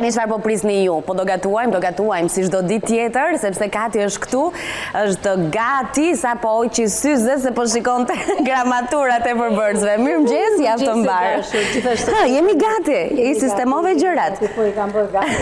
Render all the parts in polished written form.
tani çfarë po prisni ju? Po do gatuajmë si çdo ditë tjetër, sepse Kati është këtu, është gati sa po hoqi syze se po shikonte gramaturat e përbërësve. Mirëmëngjes, javë të mbarë. Jemi gati, i sistemove gjërat. Po i kam bërë gati,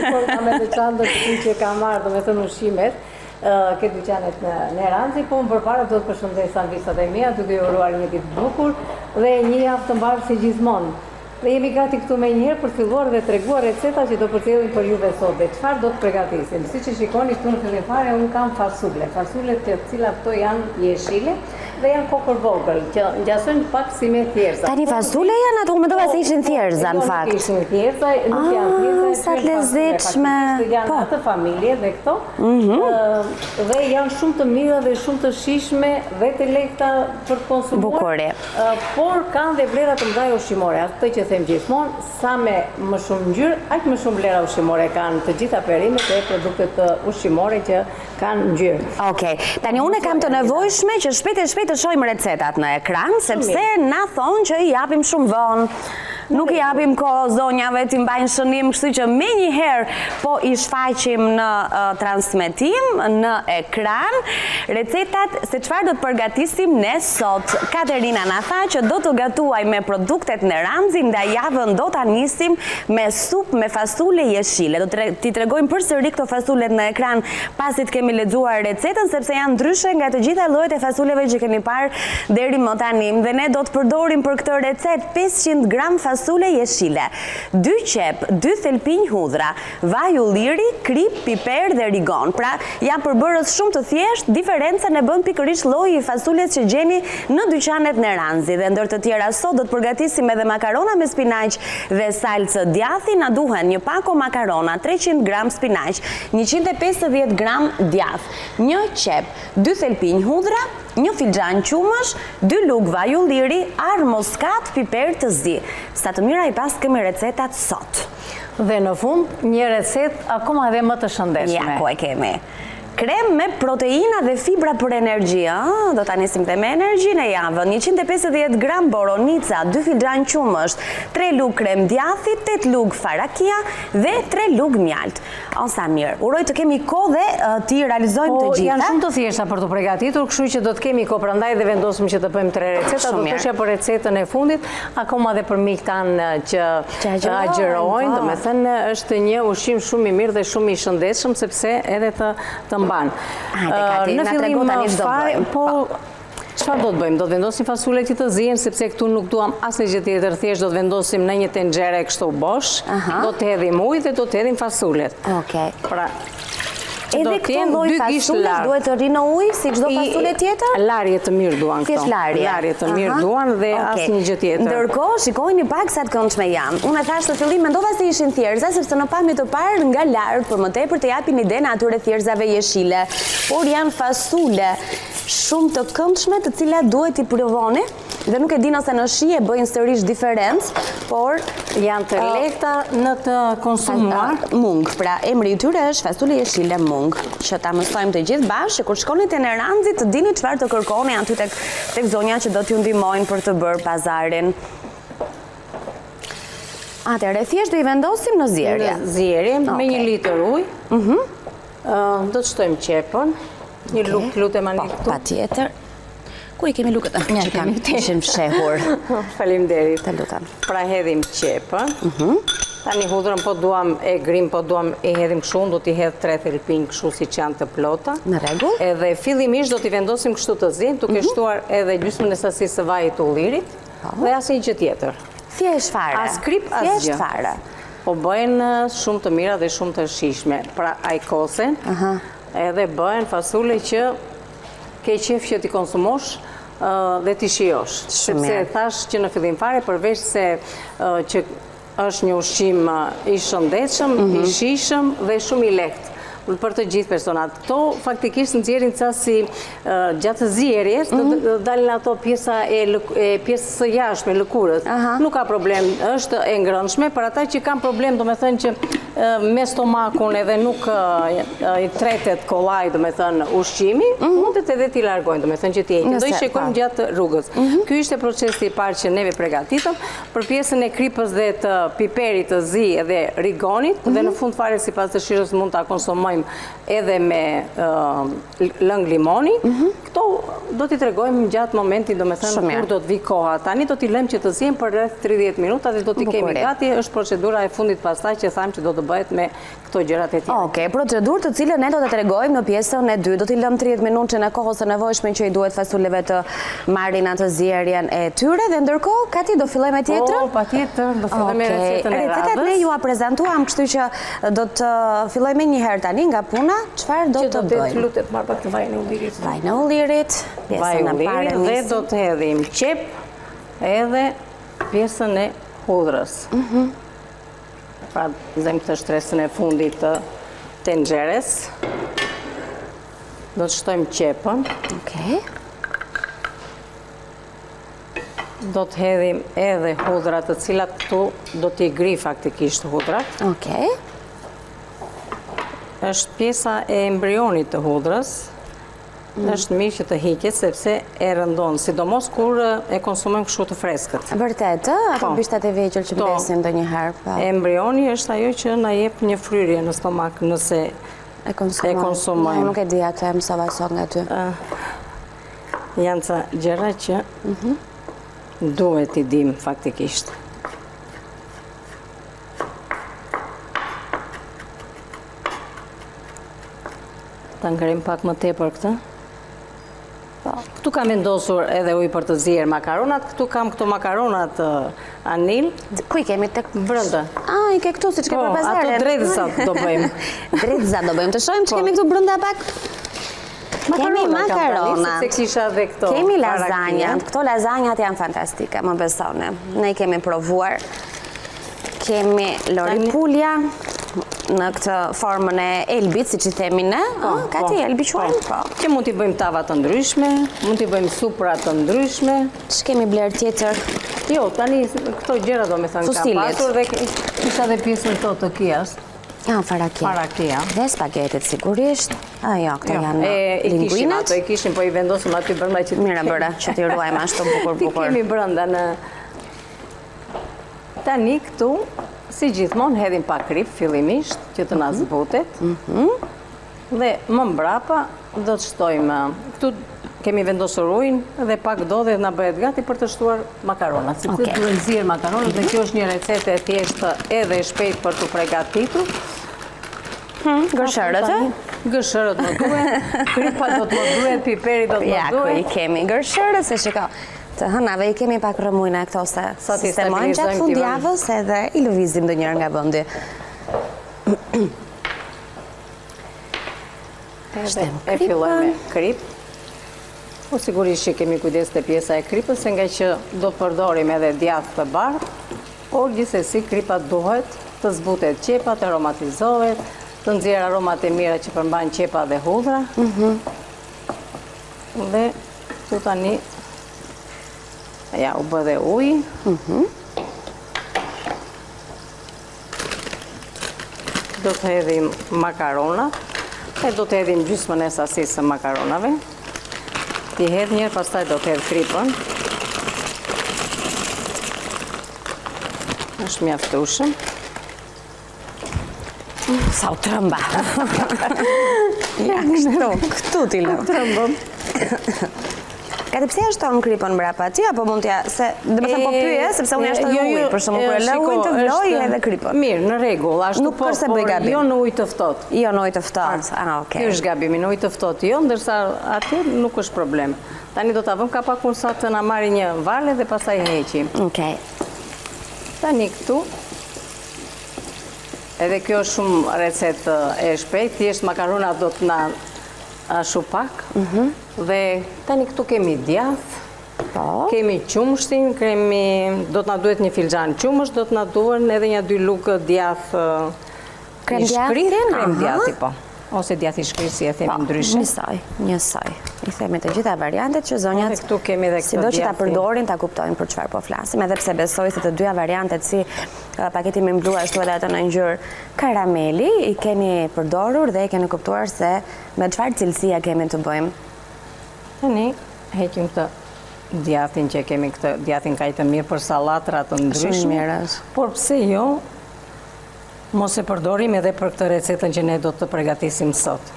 po kam me veçantë që kam marrë, do me thënë ushimet, këtë dyqanet në Ranzi, po më përpara do të përshëndes anvisat e mia, duke ju uruar një ditë bukur dhe një javë të mbarë si gjithmonë. Dhe jemi gati këtu me njëherë për filluar dhe treguar receta që do përcjellim për juve sot. Dhe çfarë do të përgatisim? Siç e shikoni këtu në fillim fare, unë kam fasule. Fasulet të cilat këto janë jeshile dhe janë kokër vogël, që ngjasojnë pak si me thjerza. Tani fasule janë ato, mendova se ishin thjerza në fakt. Nuk ishin thjerza, nuk janë thjerza. Sa të lezetshme. Janë atë familje dhe këto. Dhe janë shumë të mira dhe shumë të shijshme dhe të lehta për të konsumuar. Bukuri. Por kanë dhe vlera të mëdha ushqimore. Atë që them gjithmonë, sa më shumë ngjyrë, aq më shumë vlera ushqimore kanë të gjitha perimet e produktet ushqimore që kanë ngjyrë. Okej. Tani unë kam të nevojshme që shpejt e shpejt të shohim recetat në ekran, sepse na thonë që i japim shumë vonë. Nuk i japim kohë zonjave të mbajnë shënim, kështu që me njëherë po i shfaqim në transmetim, në ekran, recetat se çfarë do të përgatisim ne sot. Katerina na tha që do të gatuaj me produktet në Ranzi, ndaj javën do ta nisim me supë me fasule jeshile. Do t'i tregojmë përsëri këto fasulet në ekran pasi të kemi lexuar recetën, sepse janë ndryshe nga të gjitha llojet e fasuleve që kemi parë deri më tani. Dhe ne do të përdorim për këtë recetë 500 gram fasule jeshile, 2 qep, 2 thelpinj hudhra, vaj ulliri, krip, piper dhe rigon. Pra, janë përbërës shumë të thjeshtë, diferencën e bën pikërisht lloji i fasules që gjeni në dyqanet në Ranzi. Dhe ndër të tjera sot do të përgatisim edhe makarona me spinaq dhe salcë djathi. Na duhen një pako makarona, 300 gram spinaq, 150 gram djath, 1 qep, 2 thelpinj hudhra, 1 filxhan qumësh, 2 lugë vaj ulliri, arë moskat, piper të zi. Sa të mira i pas kemi recetat sot. Dhe në fund, një recet akoma edhe më të shëndetshme. Ja, ku e kemi. Krem me proteina dhe fibra për energji. Do ta nisim dhe me energjinë e javën. 150 gram boronica, 2 filxhan qumësht, 3 lugë krem djathi, 8 lugë farakia dhe 3 lugë mjalt. Sa mirë. Uroj të kemi kohë dhe ti realizojmë të gjitha. Janë shumë të thjeshta për të përgatitur, kështu që do të kemi kohë, prandaj dhe vendosim që të bëjmë 3 receta. Do të thoshja për recetën e fundit, akoma dhe për miq tanë që agjerojnë, domethënë është një ushqim shumë i mirë dhe shumë i shëndetshëm sepse edhe të mban. Në fillim po çfarë do të bëjmë? Do të vendosim fasulet që të zihen, sepse këtu nuk duam asnjë gjë tjetër, thjesht do të vendosim në një tenxhere kështu bosh, do të hedhim ujë dhe do të hedhim fasulet. Okej. Pra, edhe këto lloj fasule duhet të rinë ujë si çdo fasule tjetër? Larje të mirë duan këto. Larje të mirë duan dhe asnjë gjë tjetër. Ndërkohë, shikojini pak sa të këndshme janë. Unë thash në fillim mendova se ishin thjerza, sepse në pamje të parë nga lart, për më tepër të japin idenë atyre thjerzave jeshile, por janë fasule shumë të këndshme, të cilat duhet i provoni. Dhe nuk e di nëse në shije bëjnë sërish diferencë, por janë të lehta në të konsumuar. Mung, pra emri i tyre është fasule jeshile mung, që ta mësojmë të gjithë bashkë, kur shkoni te në Ranzi të dini çfarë të kërkoni aty tek zonja që do t'ju ndihmojnë për të bërë pazarin. Atëherë thjesht do i vendosim në zjerje. Në zjerje me 1 litër ujë. Do të shtojmë qepën. Një lugë lutem ani këtu. Patjetër. Ku i kemi lugët? Që kam ishin fshehur. Faleminderit. Të lutem. Pra hedhim qepën. Tani hudhrën po duam e grim, po duam e hedhim kështu, do t'i hedh 3 thelpinj kështu siç janë të plota. Në rregull. Edhe fillimisht do t'i vendosim kështu të zinë, duke shtuar edhe gjysmën e sasisë së vajit ullirit dhe asnjë gjë tjetër. Thjesht fare. As krip, as gjë. Thjesht fare. Po bëjnë shumë të mira dhe shumë të shijshme. Pra ajkosen. Edhe bëhen fasule që ke qef që t'i konsumosh dhe t'i shijosh. Sepse thash që në fillim fare, përveç se që është një ushqim i shëndetshëm, i shijshëm dhe shumë i lehtë për të gjithë personat. Këto faktikisht nxjerrin ca si gjatë zjerjes, do dalin ato pjesës së jashtme, lëkurës. Nuk ka problem, është e ngrënshme, për ata që kanë problem, domethënë që me stomakun edhe nuk i tretet kollaj, do me thënë, ushqimi, mundet edhe t'i largojnë, do me thënë që t'i heqin. Do i shikojmë gjatë rrugës. Ky ishte procesi i parë që neve pregatitëm, për pjesën e kripës dhe të piperit të zi edhe rigonit, dhe në fund fare si pas dëshirës mund t'a konsumojmë edhe me lëng limoni. Këto do t'i tregojmë gjatë momentin, do me thënë, kur do t'vi koha. Tani do t'i lëmë që të zihen për rreth 30 minuta dhe do t'i kemi gati, është procedura e fundit pastaj që thamë që do të bëhet me këto gjërat e tjera. Okej, procedurë të cilën ne do të tregojmë në pjesën e 2. Do t'i lëmë 30 minutë në kohës së nevojshme që i duhet fasuleve të marrin atë zjerjen e tyre dhe ndërkohë Kati do filloj me tjetrën? Patjetër, do filloj me recetën e radhës. Recetat ne ju a prezantuam, kështu që do të filloj me një herë tani nga puna, çfarë do të bëjmë? Që do të lutet marr pak të vaj në ullirit. Vaj në ullirit, pjesën e parë dhe do të hedhim qep edhe pjesën e hudrës. Pra, zemë të shtresën e fundit të tenxheres. Do të shtojmë qepën. Okej. Do të hedhim edhe hudrat të cilat këtu do t'i gri faktikisht hudrat. Okej. Është pjesa e embrionit të hudrës. Është mirë që të hiqet sepse e rëndon, sidomos kur e konsumojmë kështu të freskët. Vërtet, ato bishtat e vegjël që mbesin ndonjëherë. Embrioni është ajo që na jep një fryrje në stomak nëse e konsumojmë. Nuk e di atë, mësova sot nga ty. Janë ca gjëra që duhet i dim faktikisht. Ta ngrim pak më tepër këtë. Këtu kam vendosur edhe ujë për të zier makaronat, këtu kam këto makaronat anil. Ku i kemi tek brenda? I ke këtu siç ke për pazarin. Ato drejtësat do bëjmë. Drejtësat do bëjmë. Të shohim që kemi këtu brenda pak. Kemi makarona. Se kisha dhe këto. Kemi lazanjat. Këto lazanjat janë fantastike, më besoni. Ne i kemi provuar. Kemi loripulja në këtë formën e elbit, si që themi ne, Kati elbi quajmë, po. Që mund t'i bëjmë tava të ndryshme, mund t'i bëjmë supra të ndryshme. Që kemi bler tjetër? Jo, tani këto gjëra do me thënë ka pasur dhe kisha dhe pjesën to të kias. Farakia. Farakia. Dhe spagetit sigurisht. Jo, këto janë linguinat. Ato i kishim, po i vendosëm aty brenda që Mira bëra, që t'i ruajmë ashtu bukur. Ti kemi brenda në... Tani këtu, si gjithmonë, hedhim pak krip fillimisht, që të na zbutet. Dhe më mbrapa do të shtojmë, këtu kemi vendosur ujin dhe pak do dhe na bëhet gati për të shtuar makaronat. Si të duhen zier makaronat dhe kjo është një recetë e thjeshtë edhe e shpejt për të përgatitur. Gërshërët, Gërshërët më duhet, kripa do të më duhet, piperi do të më duhet. Ja, ku i kemi gërshërët, se shiko, të hënave i kemi pak rëmujna këto se sistemojnë gjatë fundjavës edhe i lëvizim dë njërë nga bëndi. E filloj me krip. Po sigurisht që kemi kujdes të pjesa e kripës, se nga që do të përdorim edhe djathë të bardhë, por gjithsesi kripa duhet të zbutet qepa, të aromatizohet, të nxjerrë aromat e mira që përmbajnë qepa dhe hudhra. Dhe tu tani ja u bë dhe ujë. Do të hedhim makaronat, e do të hedhim gjysmën e sasisë së makaronave. Ti hedh njërë, pastaj do të hedh kripën. Është mjaftueshëm. Sa u trëmba. Ja, këtu t'i lëm. Trëmbëm. Kati pse ja shton kripën mbrapa ti, apo mund t'ja, se dhe me thëmë po pyje, sepse unë ja shtoj ujë, për shumë kur e lë ujë të vloj edhe kripën. Mirë, në rregull, ashtu po, por jo në ujë të ftohtë. Jo në ujë të ftohtë, okej. Ky është gabimi, në ujë të ftohtë jo, ndërsa aty nuk është problem. Tani do ta vëmë ka pak sa të na marrë një vale dhe pastaj heqim. Okej. Tani këtu, edhe kjo është shumë recetë e shpejtë, thjesht makaronat do të na ashu pak. Dhe tani këtu kemi djathë, kemi qumshtin, do të na duhet një filxhan qumësht, do të na duhen edhe një 2 lugë djathë i shkrit, krem djathi po. Ose djathi shkrit si e themi ndryshe. Njësoj. I themi të gjitha variantet që zonjat, Edhe këtu kemi edhe këtë sido që ta djathi. përdorin, ta kuptojnë për çfarë po flasim, edhe pse besoj se të dyja variantet si paketi me blu ashtu edhe atë në ngjyrë karameli i keni përdorur dhe i keni kuptuar se me çfarë cilësia kemi të bëjmë. Tani heqim këtë djathin që kemi këtë djathin kaq të mirë për sallatra të ndryshme. Mirë është. Por pse jo? Mos e përdorim edhe për këtë recetën që ne do të përgatisim sot.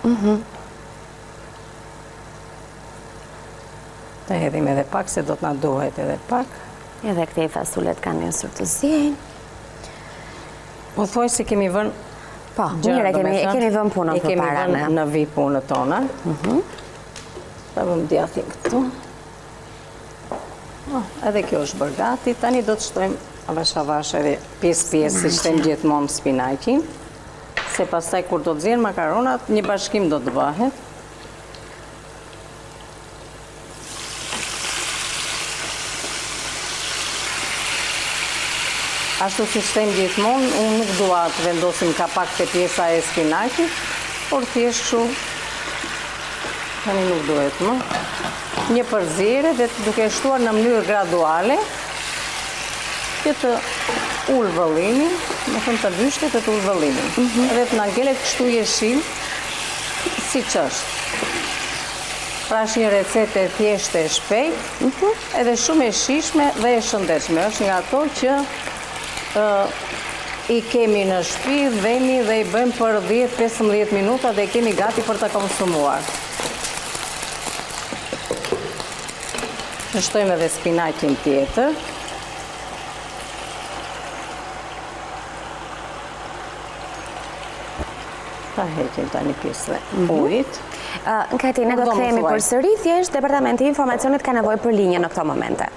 Të hedhim edhe pak, se do të na duhet edhe pak. Edhe këtej fasulet kanë njësur të ziejnë. Po thuaj se kemi vënë Po, mirë, e kemi vënë punën për para kemi vënë në vi punët tona. Ta vëmë djathin këtu. Edhe kjo është bërë gati. Tani do të shtojmë avash edhe pjesë si shtojmë gjithmonë spinaqin. Se pastaj kur do të zihen makaronat, një bashkim do të bëhet. Ashtu si shtojmë gjithmonë, unë nuk dua të vendosim kapak të pjesa e spinaqit, por thjesht kështu, tani nuk duhet më. Një përzierje dhe duke shtuar në mënyrë graduale, që të ullë vëllimin, me thënë të vyshte të ullë vëllimin. Edhe të na ngelet kështu jeshil, si që është. Pra është një recetë e thjeshtë e shpejt, edhe shumë e shijshme dhe e shëndetshme. Është nga ato që i kemi në shtëpi, vemi dhe i bëjmë për 10-15 minuta dhe kemi gati për të konsumuar. Shtojmë edhe spinaqin tjetër. Ta heqim tani pjesë ujit. Kati, ne do të kthehemi përsëri, thjesht Departamenti i Informacionit ka nevojë për linje në këto momente.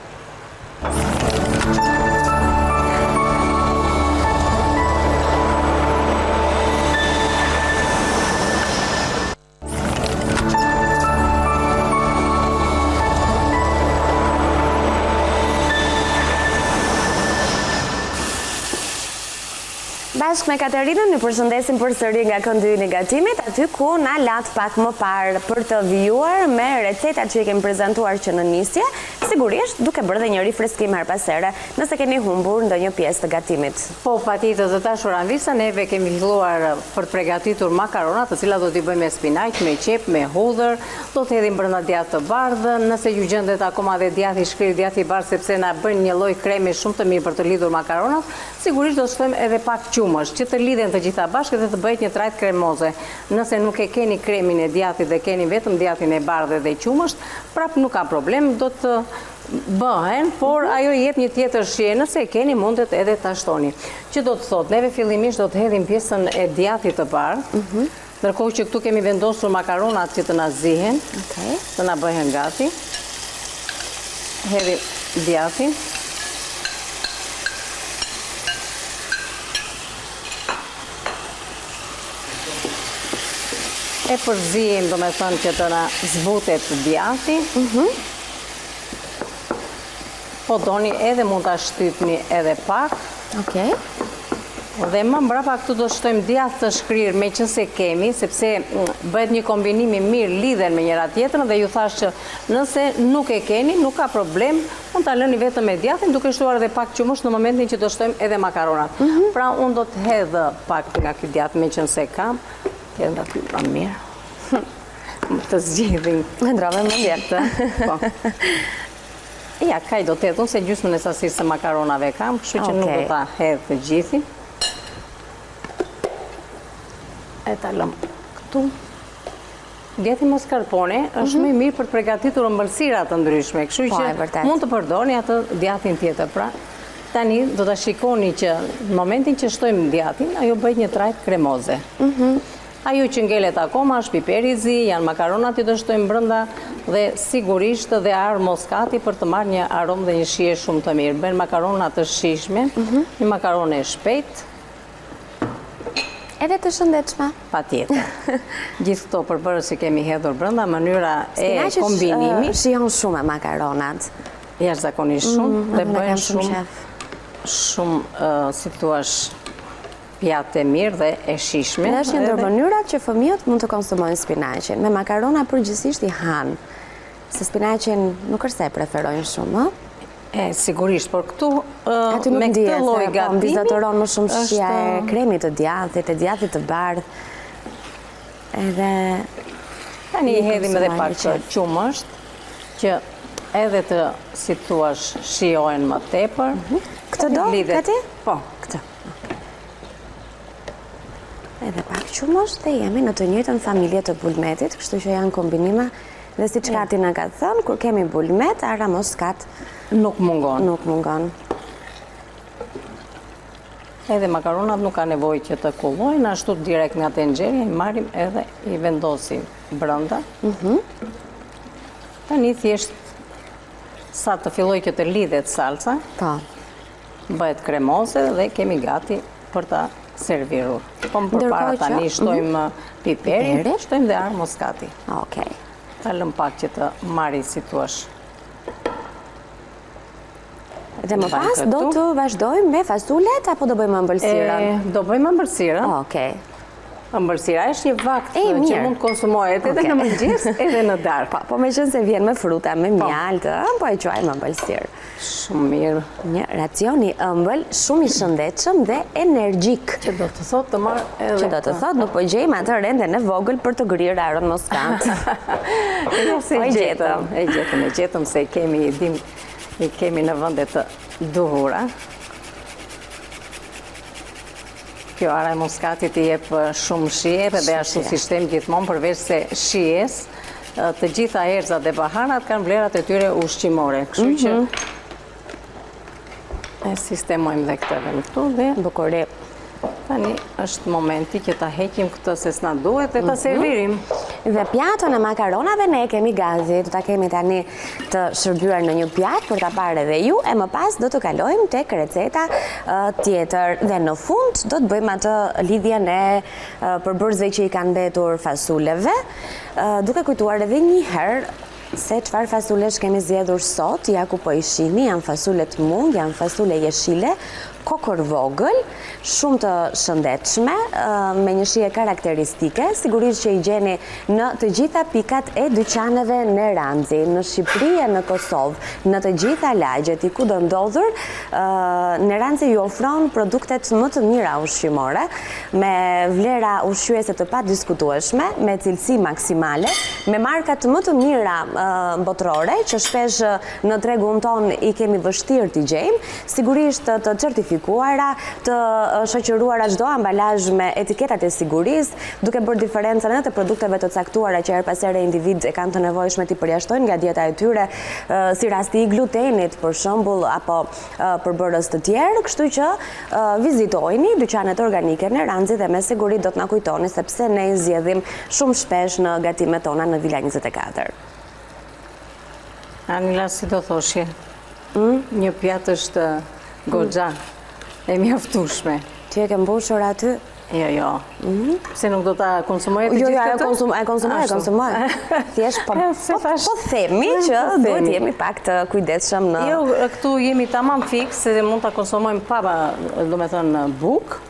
Bashkë me Katerinën, ju përshëndesim përsëri nga këndi i negatimit, aty ku na lat pak më parë për të vijuar me recetat që i kemi prezantuar që në nisje, sigurisht duke bërë dhe një rifreskim her pas here, nëse keni humbur ndonjë pjesë të gatimit. Po, patjetër të dashur Anvisa, neve kemi filluar për të përgatitur makaronat, të cilat do t'i bëjmë me spinaq, me qep, me hudhër, do të hedhim brenda djathtë të bardhë, nëse ju gjendet akoma dhe djathi shkrir, djathi i bardhë sepse na bën një lloj kremi shumë të mirë për të lidhur makaronat, sigurisht do të shtojmë edhe pak qumësh, që të lidhen të gjitha bashkë dhe të bëhet një trajt kremoze. Nëse nuk e keni kremin e djathit dhe keni vetëm djathin e bardhë dhe qumësht, prap nuk ka problem, do të bëhen, por ajo jep një tjetër shije, nëse e keni mundet edhe ta shtoni. Që do të thotë, neve fillimisht do të hedhim pjesën e djathit të bardhë, ndërkohë që këtu kemi vendosur makaronat që të na zihen, të na bëhen gati. Hedhim djathin. E përzijim, do me thënë që të na zbutet djathi. Po doni edhe mund të shtypni edhe pak. Dhe më mbrapa këtu do shtojmë djathë të shkrirë me që se kemi, sepse bëhet një kombinimi mirë, lidhen me njëra tjetrën dhe ju thash që nëse nuk e keni, nuk ka problem, mund të lëni vetëm me djathin duke shtuar edhe pak qumësh në momentin që do shtojmë edhe makaronat. Pra unë do të hedhë pak nga këtë djathë me që se kam, edhe nga të pa mirë. Të zgjidhin. Ndrove më vjetë. Po. Ja, kaj do të hedhë, unë se gjysmën e sasisë se makaronave kam, kështu që nuk do ta hedhë të gjithi. E ta lëm këtu. Djathi mascarpone është më i mirë për të përgatitur ëmbëlsira të ndryshme, kështu që mund të përdorni atë djathin tjetër. Pra, tani do ta shikoni që në momentin që shtojmë djathin, ajo bëhet një trajt kremoze. Ajo që ngelet akoma është piperi i zi, janë makaronat që do shtojmë brenda dhe sigurisht dhe ar moskati për të marrë një aromë dhe një shije shumë të mirë. Bën makaronat të shijshme, një makaronë e shpejtë. Edhe të shëndetshme. Patjetër. Gjithë këto përbërës që kemi hedhur brenda, mënyra e kombinimit. Shijon shumë makaronat. Jashtëzakonisht shumë dhe bëhen shumë, si thuash, pjatë e mirë dhe e shijshme. Dhe është një ndër mënyrat që fëmijët mund të konsumojnë spinaqin. Me makarona përgjithsisht i hanë. Se spinaqin nuk është se e preferojnë shumë, Sigurisht, por këtu Aty nuk me këtë ndihet, lloj se gatimi dizatoron më shumë shija e është- kremit të djathit të bardh. Edhe Tani i hedhim edhe konsumojnë pak qef. qumësht, që edhe të, si thuash, shijohen më tepër. Këtë do, Lidhet- Kati? Po. Këtë. Edhe pak qumësht dhe jemi në të njëjtën familje të bulmetit, kështu që janë kombinime dhe si që Kati na ka thënë, kur kemi bulmet, ara moskat Nuk mungon. nuk mungon. Edhe makaronat nuk ka nevojë që të kullojnë, ashtu direkt nga tenxheria i marrim edhe i vendosim brenda. Tani thjesht sa të filloj që të lidhet salca, Po. bëhet kremoze dhe kemi gati për ta servirur. Po më përpara Ndërkohë që- tani shtojmë piperin, Piperin. shtojmë dhe arë moskati. Okej. Ta lëm pak që të marri si thuash. Dhe më Mbajmë pas do këtu. të vazhdojmë me fasulet apo do bëjmë ëmbëlsirën? Do bëjmë ëmbëlsirën. Okej. Ëmbëlsira është një vakt E, që mirë. mund konsumohet edhe Okej. në mëngjes edhe në darkë. Po me qënë se vjen me fruta, me mjaltë, po e quajmë ëmbëlsirë. Shumë mirë. Një racion i ëmbël, shumë i shëndetshëm dhe energjik. Që do të thotë të marrë edhe... Që do të thotë nuk po gjejmë atë renden e vogël për të grirë aron moskant. Jo, se Po, e i gjetëm se i kemi në vëndet të duhura. Kjo ara e muskatit i jep shumë shije dhe ashtu si shtem gjithmonë përveç se shijes, të gjitha erëzat dhe baharat kanë vlerat e tyre ushqimore. Kështu që e sistemojmë dhe këtë dhe në këtu dhe Bukuri. tani është momenti që ta heqim këtë se s'na duhet dhe ta servirim. Dhe pjaton e makaronave ne e kemi gazi, do ta kemi tani të shërbyer në një pjatë për ta parë edhe ju, e më pas do të kalojmë tek receta tjetër dhe në fund do të bëjmë atë lidhjen e përbërësve që i kanë mbetur fasuleve, duke kujtuar edhe një herë se çfarë fasulesh kemi zgjedhur sot, ja ku po i shihni, janë fasulet mung, janë fasule jeshile, kokër vogël, shumë të shëndetshme, me një shije karakteristike, sigurisht që i gjeni në të gjitha pikat e dyqaneve në Ranzi, në Shqipëri e në Kosovë, në të gjitha lagjet, i ku do ndodhur, në Ranzi ju ofron produktet më të mira ushqimore, me vlera ushqyese të padiskutueshme, me cilësi maksimale, me markat më të mira botërore, që shpesh në tregun ton i kemi vështirë t'i gjejmë, sigurisht të certifikuara, të shoqëruara çdo ambalazh me etiketat e sigurisë, duke bërë diferencën edhe të produkteve të caktuara që her pas here individ e kanë të nevojshme t'i përjashtojnë nga dieta e tyre, si rasti i glutenit për shembull apo përbërës të tjerë, kështu që vizitojini dyqanet organike në Ranzi dhe me siguri do t'na kujtoni sepse ne i zgjedhim shumë shpesh në gatimet tona në Vila 24. Anila, si do thoshje? Një pjatë është goxha e mjaftueshme. Ti e ke mbushur aty? Jo. Se nuk do ta konsumoj të Jo, gjithë e këtë? konsumoj. Thjesht po themi që duhet jemi pak të kujdesshëm në... Jo, këtu jemi tamam fiks, se mund ta konsumojmë pa, do me thënë, bukë,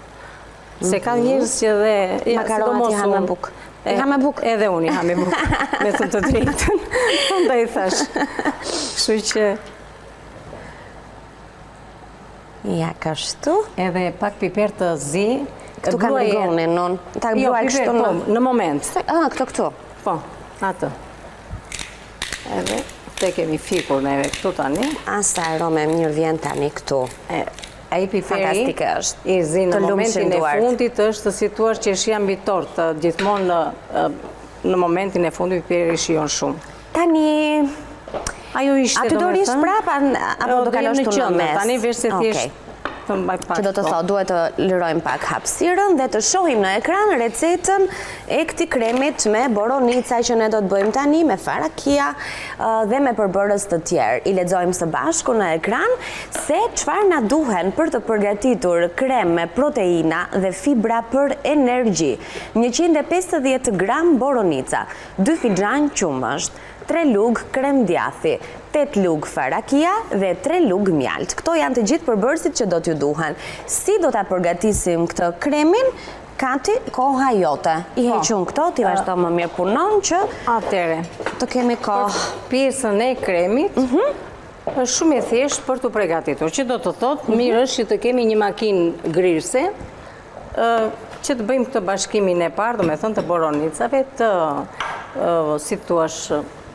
se ka njerëz që dhe... Makaronat i ha me bukë. I ha me bukë? Edhe unë i ha me bukë, me thënë të drejtën. Ndaj thash. Kështu që... Ja, kështu. Edhe pak piper të zi. Këtu ka ndërgonin, non? Ta Jo, bluaj piper, kështu po, në... në moment. Këtu. Po, atë. Edhe, te kemi fikur neve këtu tani. Asa arome mirë vjen tani këtu. Ai piperi Fantastike është. i zi në Të momentin e lumshim fundit është si thua që është jam mbi tort, gjithmonë në momentin e fundit piperi shijon shumë. Tani... Ajo ishte Aty do rish prapa apo do kalosh tu në mes? Tani vesh se Okej. thjesht të mbaj pak. Që do të thotë, duhet të lërojmë pak hapësirën dhe të shohim në ekran recetën e këtij kremit me boronica që ne do të bëjmë tani, me farakia dhe me përbërës të tjerë. I lexojmë së bashku në ekran se çfarë na duhen për të përgatitur krem me proteina dhe fibra për energji. 150 gram boronica, 2 fixhan qumësht, 3 lug krem djathi, 8 lug farakia dhe 3 lug mjalt. Këto janë të gjithë përbërësit që do t'ju duhen. Si do t'a përgatisim këtë kremin? Kati, koha jote. I hequn këto, ti vazhdo më mirë punon që Atere, të kemi kohë. pjesën e kremit është shumë e thjeshtë për të përgatitur, që do të thotë mirë është që të kemi një makinë grirëse, që të bëjmë këtë bashkimin e parë, do me thënë të boronicave, të, si të thuash,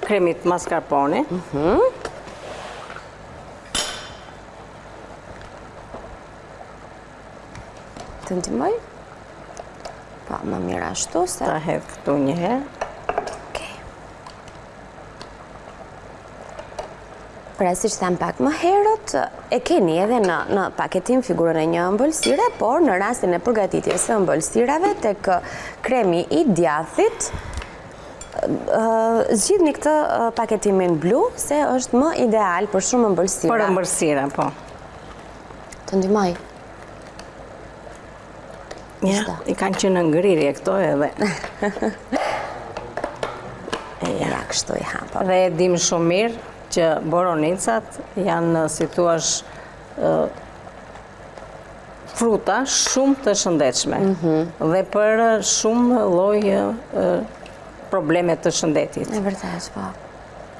kremit mascarpone. Të ndihmoj? Po, më mirë ashtu se. Ta hedh këtu një herë. Okej. Pra, si që tham pak më herët, e keni edhe në paketim figurën e një ëmbëlsire, por në rastin e përgatitjes së ëmbëlsirave tek kremi i djathit, zgjidhni këtë paketimin blu, se është më ideal për shumë ëmbëlsira. Për ëmbëlsira, po. Të ndihmoj. Ja, i kanë që në ngrirje këto edhe. Ja, kështu i hapa. Dhe e dim shumë mirë që boronicat janë, si thuash, fruta shumë të shëndetshme dhe për shumë lloj probleme të shëndetit. E vërtet, po.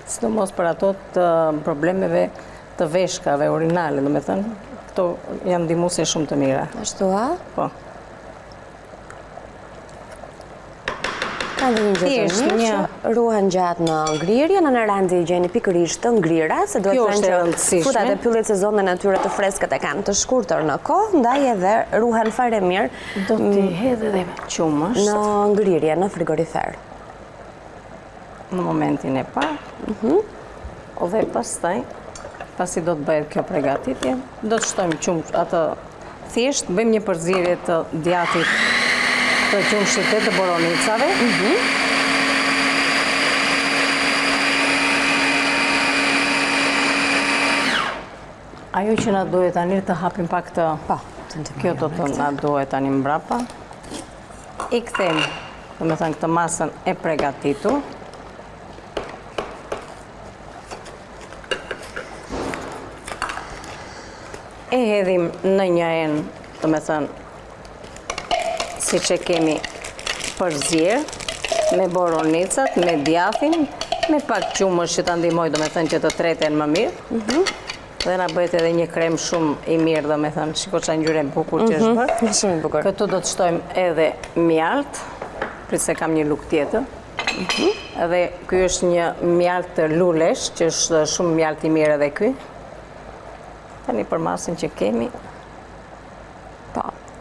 Sidomos për ato të problemeve të veshkave urinale, do me thënë, këto janë ndihmuese shumë të mira. Ashtu, a? Po. Ka dhe një gjë të mirë që ruhen gjatë në ngrirje, në rand i gjeni pikërisht të ngrira, se duhet të thënë që frutat e pyllit sezonin e tyre të freskët e kanë të shkurtër në kohë, ndaj edhe ruhen fare mirë. Do t'i hedh edhe qumësht në ngrirje, në frigorifer. Në momentin e parë. Dhe pastaj, pasi do të bëhet kjo përgatitje, do të shtojmë qumësht atë thjesht, bëjmë një përzierje të djathit të qumshit e të boronicave. Ajo që na duhet tani të hapim pak të... Kjo do të na duhet tani mbrapa. I kthejmë, do me thënë, këtë masën e përgatitur. E hedhim në një enë, do me thënë, si që kemi përzierë, me boronicat, me djathin, me pak qumësh që të ndihmoj, do me thënë që të treten më mirë. Dhe na bëhet edhe një krem shumë i mirë, do me thënë, shiko që ngjyrë e bukur që është bërë. Shumë bukur. Këtu do të shtojmë edhe mjalt, prit se kam një luk tjetër. Edhe ky është një mjalt të lulesh, që është shumë mjalt i mirë edhe ky. Tani për masën që kemi,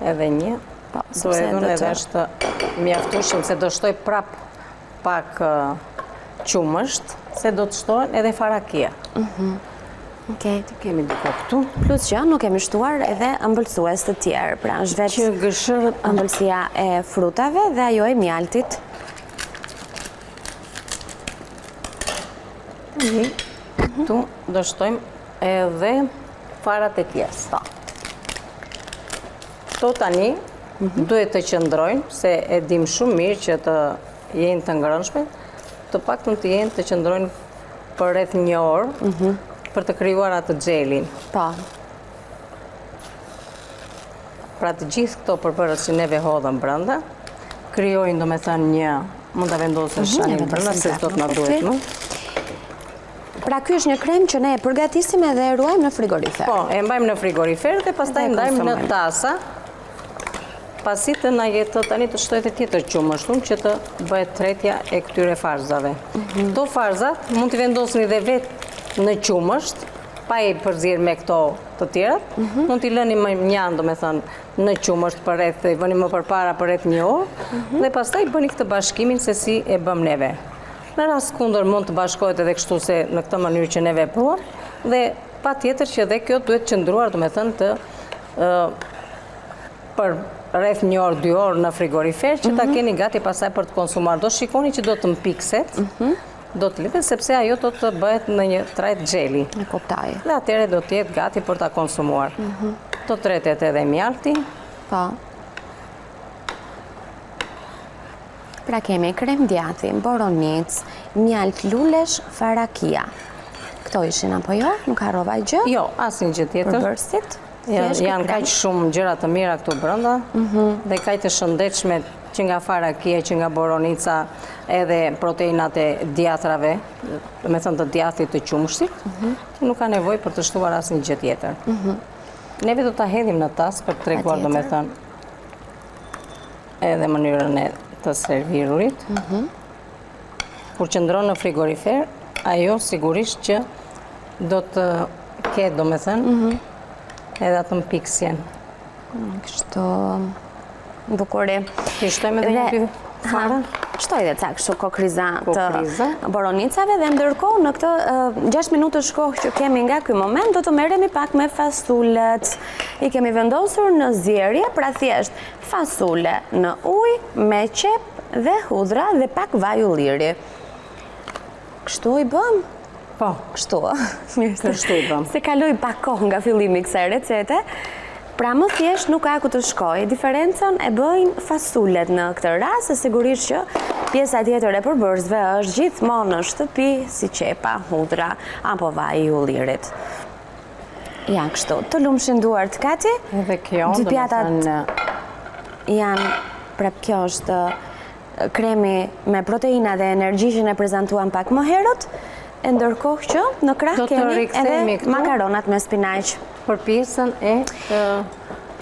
edhe një. Do edhun edhe është mjaftueshëm, se do shtoj prap pak qumësht, se do të shtohen edhe farakia. Okej. Kemi duka këtu. Plus që nuk kemi shtuar edhe ëmbëlsues të tjerë, pra është vetë që gëshërët ëmbëlsia e frutave dhe ajo e mjaltit. Këtu do shtojmë edhe farat e tjerë. Këto tani duhet të qëndrojnë, se e dim shumë mirë që të jenë të ngrënshme, të paktën të jenë të qëndrojnë për rreth një orë, për të krijuar atë xhelin. Po. Pra të gjithë këto përbërës që neve hodhëm brenda, krijojnë, do me thënë, një, mund të vendosësh anin brenda, se do të na duhet më. Pra ky është një krem që ne e përgatisim edhe e ruajmë në frigorifer. Po, e mbajmë në frigorifer dhe pastaj ndajmë në tasa, pasi të na jetë tani të shtojë të tjetër qumështun që të bëhet tretja e këtyre farzave. Këto farzat mund të vendosni dhe vetë në qumësht, pa i përzier me këto të tjerat, mund t'i lëni më njanë, do me thënë, në qumësht për rreth, i bëni më përpara për rreth një orë, dhe pastaj bëni këtë bashkimin se si e bëm neve. Në rast kundër mund të bashkohet edhe kështu se në këtë mënyrë që neve e pruam, dhe pa tjetër që dhe kjo duhet qëndruar, do me thënë, të për rreth një orë, 2 orë në frigorifer, që ta keni gati pasaj për të konsumuar. Do shikoni që do të mpikset, do të litet, sepse ajo do të bëhet në një trajt xheli. E kuptoj. Dhe atëre do të jetë gati për ta konsumuar. Do tretet edhe mjalti. Po. Pra kemi krem djathi, boronic, mjalt lulesh, farakia. Këto ishin apo jo? Nuk harrova gjë? Jo, asnjë gjë tjetër. Përbërësit? Janë kaq shumë gjëra të mira këtu brenda dhe kaq të shëndetshme që nga farakia, që nga boronica, edhe proteinat e djathërave, me thënë të djathit të qumshtit, që nuk ka nevojë për të shtuar asnjë gjë tjetër. Neve do ta hedhim në tas për të treguar, domethënë, edhe mënyrën e të servirurit. Kur qëndron në frigorifer, ajo sigurisht që do të ketë, domethënë, edhe atë mpiksjen. Kështu bukuri. Ti shtojmë edhe një dy fara? Shtoj dhe ca kështu kokriza të boronicave dhe ndërkohë në këtë 6 minutë shkohë që kemi nga ky moment do të merremi pak me fasulet. I kemi vendosur në zjerje, pra thjesht fasule në ujë me qep dhe hudhra dhe pak vaj ulliri. Kështu i bëm? Po, kështu. Kështu i bëm. Se kaloi pak kohë nga fillimi kësaj recete. Pra më thjesht nuk ka ku të shkoj. Diferencën e bëjnë fasulet në këtë rast, se sigurisht që pjesa tjetër e përbërësve është gjithmonë në shtëpi, si qepa, hudhra, apo vaj i ullirit. Ja, kështu. Të lumshin duart, Kati. Edhe kjo, dy pjatat janë, prap kjo është kremi me proteina dhe energji që ne prezantuam pak më herët, e ndërkohë që në krah kemi edhe makaronat me spinaq. Për pjesën e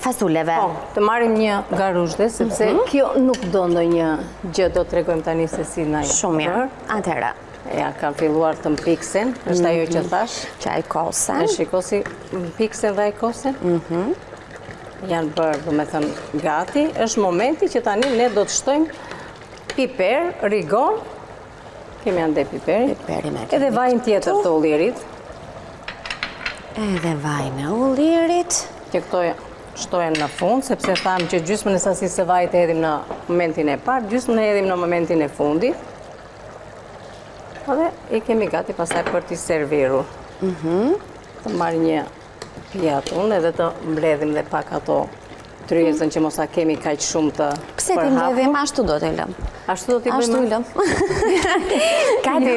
fasuleve. Po, të marrim një garuzhde, sepse kjo nuk do ndonjë gjë, do të tregojmë tani se si na jep. Shumë mirë. Atëherë. Ja, kam filluar të mpiksen, është ajo që thash. Që ajkosen. E shiko si mpiksen dhe ajkosen. Janë bërë, do me thënë, gati. Është momenti që tani ne do të shtojmë piper, rigon, kemi ande piperi, edhe vajin tjetër të ullirit. Edhe vajin e ullirit. Që këto shtojen në fund, sepse thamë që gjysmën e sasisë së vajit e edhim në momentin e parë, gjysmën e edhim në momentin e fundit. Dhe i kemi gati pasaj për t'i serviru. Të marrë një pjatun edhe të mbledhim dhe pak ato tryezën që mosa kemi kaq shumë të përhapur. Pse ti mbledhim, ashtu do t'i lëm. Ashtu do t'i bëjmë? Ashtu i lëm. Kati,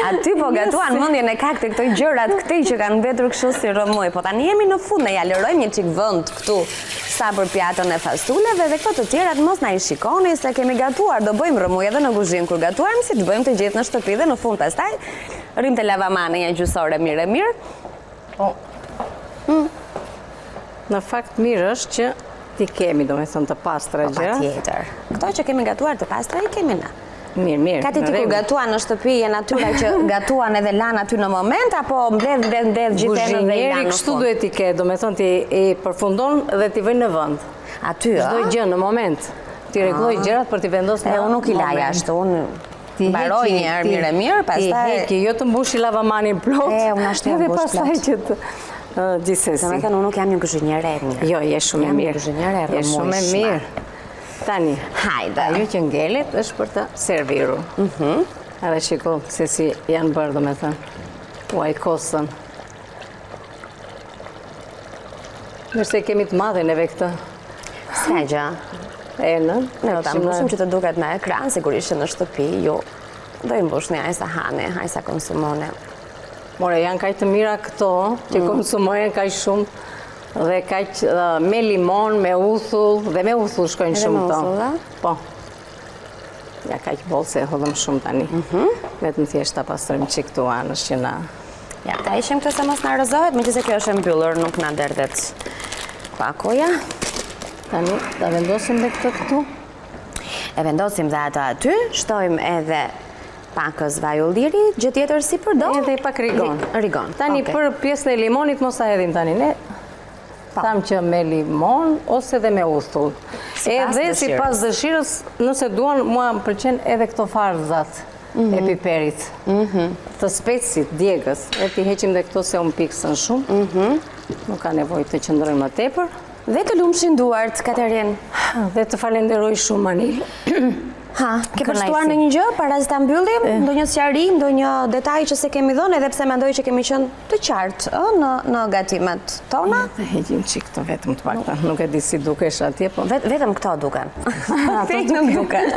aty po gatuan mendjen e kakte këto gjërat këtej që kanë mbetur kështu si rrëmuj. Po tani jemi në fund, ne ja lërojmë një çik vend këtu sa për pjatën e fasuleve dhe këto të tjerat mos na i shikoni se kemi gatuar, do bëjmë rrëmuj edhe në kuzhinë kur gatuarm, si të bëjmë të gjithë në shtëpi dhe në fund pastaj rrim te lavamani një gjysore mirë. Po. Në fakt mirë është që ti kemi, do me thënë, të pastra gjëra. Patjetër. Këto që kemi gatuar të pastra i kemi na. Mirë. Kati ti kur gatuan në shtëpi e natyra që gatuan edhe lan aty në moment, apo mbledh gjithë në dhe i lan në fund? Kështu duhet t'i ke, do me thënë, ti i përfundon dhe t'i vëjnë në vënd. Aty, a? Çdo gjë në moment. Ti rregulloj gjërat për t'i vendosur në moment. Unë nuk i laj ashtu, unë mbaroj një herë mirë, pastaj... Ti heki, jo të mbushi lavamanin plot. Unë ashtu e mbush plot. Edhe pastaj që të... Gjithsesi. Do me thënë, unë nuk jam një kuzhinjere e mirë. Jo, je shumë e mirë. Jam një kuzhinjere e rëmueshme. Je shumë e mirë. Tani, ajo që ngelet është për të serviru. Edhe shiko se si janë bërë, do me thënë, uajkosën. Nërse kemi të madhe neve këtë. Ska gjë. Ne do ta mbushim që të duket në ekran, sigurisht që në shtëpi, ju do i mbushni ajsa hani, ajsa konsumone. More, janë kaq të mira këto, që konsumojnë kaq shumë, dhe kaq me limon, me uthull, dhe me uthull shkojnë shumë to. Edhe me uthull, da? Po. Ja kaq bollë se hodhëm shumë tani. Vetëm thjesht ta pastrojmë çik këtu anësh që na... Ja, ta ishim këtë se mos na rrëzohet, megjithëse kjo është e mbyllur, nuk na derdhet pakoja. Tani, ta vendosim dhe këtë këtu. E vendosim dhe ato aty, shtojmë edhe pakës vaj ulliri, gjë tjetër si përdo? Edhe pak rigon. Rigon, tani për pjesën e limonit mos ta hedhim tani, ne tham që me limon ose dhe me uthull. Edhe si pas dëshirës, nëse duan, mua më pëlqen edhe këto farzat e piperit, të specit, djegës, e ti heqim dhe këto se unë piksën shumë, nuk ka nevojë të qëndrojmë më tepër. Dhe të lumshin duart, Katerin. Dhe të falenderoj shumë, Anil. Ha, ke përshtuar në një gjë para se ta mbyllim, ndonjë sqarim, ndonjë detaj që se kemi dhënë, edhe pse mendoj që kemi qenë të qartë në gatimet tona? Të heqim çik këto vetëm të paktën. Nuk e di si dukesh atje, po Vetëm këto duken. ato nuk duken.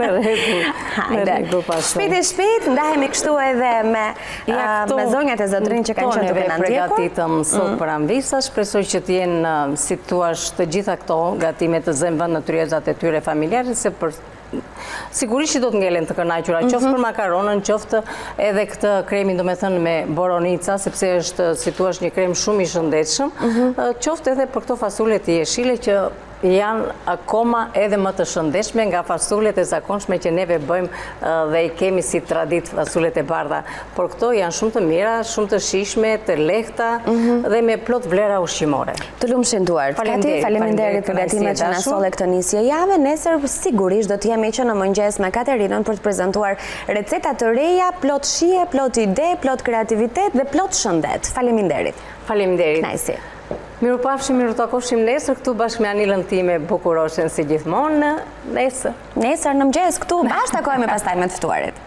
Në rregull. Në rregull pas. Shpejt, ndahemi kështu edhe me zonjat e zotrin që kanë qenë të na ndjekur. Përgatitëm sot për Anvisa, shpresoj që të jenë, si thua, të gjitha këto gatime të zemë vend në tryezat e tyre familjare, se sigurisht që do të ngelen të kënaqura, qoftë për makaronën, qoftë edhe këtë kremin, do me thënë, me boronica, sepse është, si thua, një krem shumë i shëndetshëm, qoftë edhe për këto fasule të jeshile që janë akoma edhe më të shëndetshme nga fasulet e zakonshme që neve bëjmë dhe i kemi si tradit fasulet e bardha. Por këto janë shumë të mira, shumë të shishme, të lehta dhe me plot vlera ushqimore. Të lumshin duart. Kati, faleminderit për gatimet që na solle këtë nisje jave. Nesër sigurisht do të jemi që në mëngjes me Katerinën për të prezantuar receta të reja, plot shije, plot ide, plot kreativitet dhe plot shëndet. Faleminderit. Faleminderit. Knajsi. Miru pafshim, miru takofshim nesër këtu bashkë me Anilën time bukuroshen si gjithmonë nesër. Nesër në mëngjes këtu bashkë takohemi pastaj me të ftuarit.